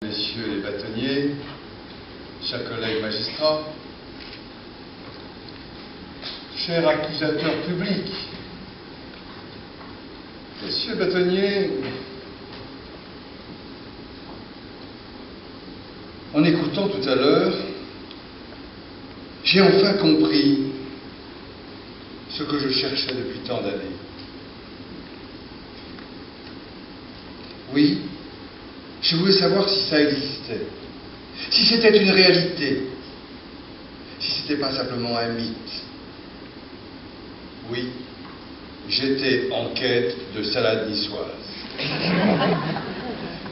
Messieurs les bâtonniers, chers collègues magistrats, chers accusateurs publics, messieurs les bâtonniers, en écoutant tout à l'heure, j'ai enfin compris ce que je cherchais depuis tant d'années. Oui, je voulais savoir si ça existait, si c'était une réalité, si c'était pas simplement un mythe. Oui, j'étais en quête de salade niçoise.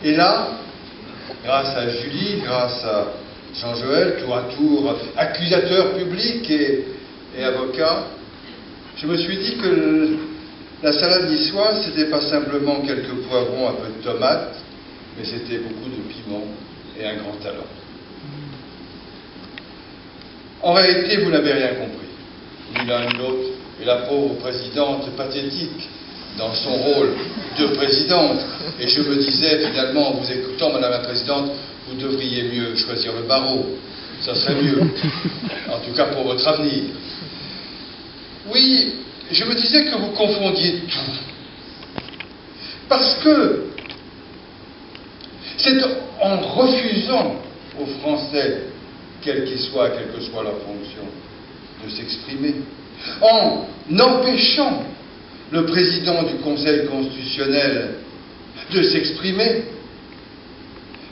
Et là, grâce à Julie, grâce à Jean-Joël, tour à tour accusateur public et avocat, je me suis dit que la salade niçoise, c'était pas simplement quelques poivrons, un peu de tomates, mais c'était beaucoup de piment et un grand talent. En réalité, vous n'avez rien compris, ni l'un ni l'autre, et la pauvre présidente pathétique dans son rôle de présidente. Et je me disais finalement, en vous écoutant, Madame la Présidente, vous devriez mieux choisir le barreau, ça serait mieux, en tout cas pour votre avenir. Oui, je me disais que vous confondiez tout, parce que c'est en refusant aux Français, quelle que soit leur fonction, de s'exprimer, en empêchant le président du Conseil constitutionnel de s'exprimer,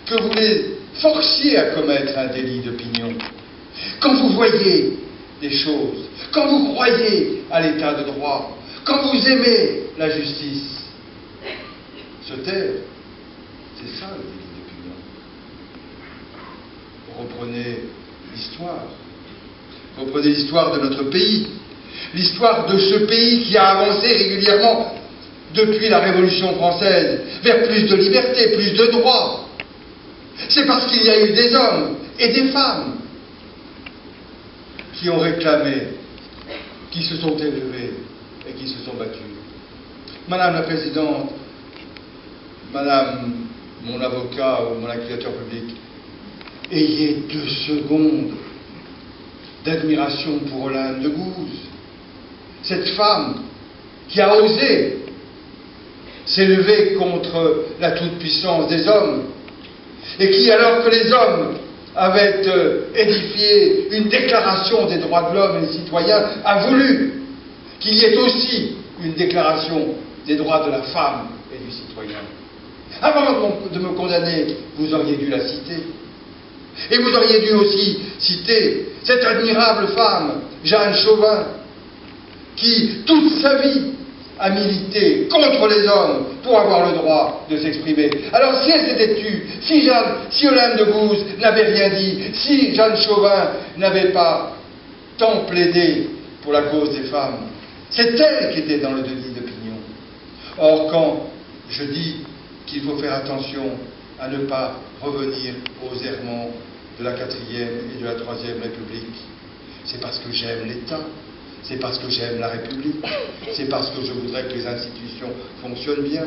que vous les forciez à commettre un délit d'opinion. Quand vous voyez des choses, quand vous croyez à l'état de droit, quand vous aimez la justice, se taire, c'est ça le délit d'opinion. Reprenez l'histoire. Reprenez l'histoire de notre pays. L'histoire de ce pays qui a avancé régulièrement depuis la Révolution française vers plus de liberté, plus de droits. C'est parce qu'il y a eu des hommes et des femmes qui ont réclamé, qui se sont élevés et qui se sont battus. Madame la Présidente, Madame mon avocat ou mon accusateur public, ayez 2 secondes d'admiration pour Olympe de Gouges, cette femme qui a osé s'élever contre la toute-puissance des hommes et qui, alors que les hommes avaient édifié une déclaration des droits de l'homme et des citoyens, a voulu qu'il y ait aussi une déclaration des droits de la femme et du citoyen. Avant de me condamner, vous auriez dû la citer. Et vous auriez dû aussi citer cette admirable femme, Jeanne Chauvin, qui, toute sa vie, a milité contre les hommes pour avoir le droit de s'exprimer. Alors si elle s'était tue, si Olympe de Gouges n'avait rien dit, si Jeanne Chauvin n'avait pas tant plaidé pour la cause des femmes, c'est elle qui était dans le délit d'opinion. Or, quand je dis qu'il faut faire attention à ne pas revenir aux errements de la 4e et de la 3e République, c'est parce que j'aime l'État, c'est parce que j'aime la République, c'est parce que je voudrais que les institutions fonctionnent bien.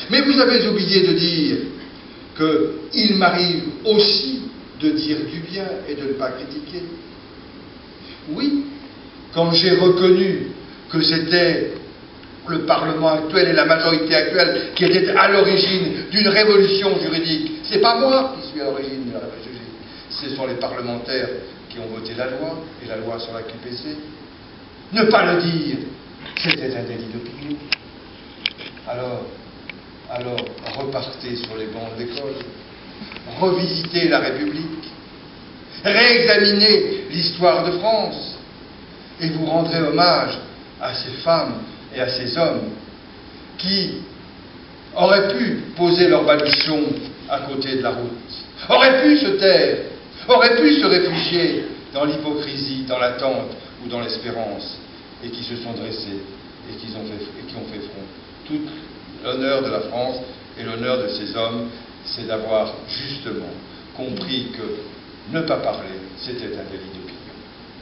Mais vous avez oublié de dire qu'il m'arrive aussi de dire du bien et de ne pas critiquer. Oui, quand j'ai reconnu que c'était le Parlement actuel et la majorité actuelle qui étaient à l'origine d'une révolution juridique, c'est pas moi qui suis à l'origine de la révolution juridique, ce sont les parlementaires qui ont voté la loi et la loi sur la QPC. Ne pas le dire, c'était un délit d'opinion. Alors, repartez sur les bancs de l'école, revisitez la République, réexaminez l'histoire de France, et vous rendrez hommage à ces femmes et à ces hommes qui auraient pu poser leur baluchon à côté de la route, auraient pu se taire, auraient pu se réfugier dans l'hypocrisie, dans l'attente ou dans l'espérance, et qui se sont dressés et qui ont fait front. Tout l'honneur de la France et l'honneur de ces hommes, c'est d'avoir justement compris que ne pas parler, c'était un délit de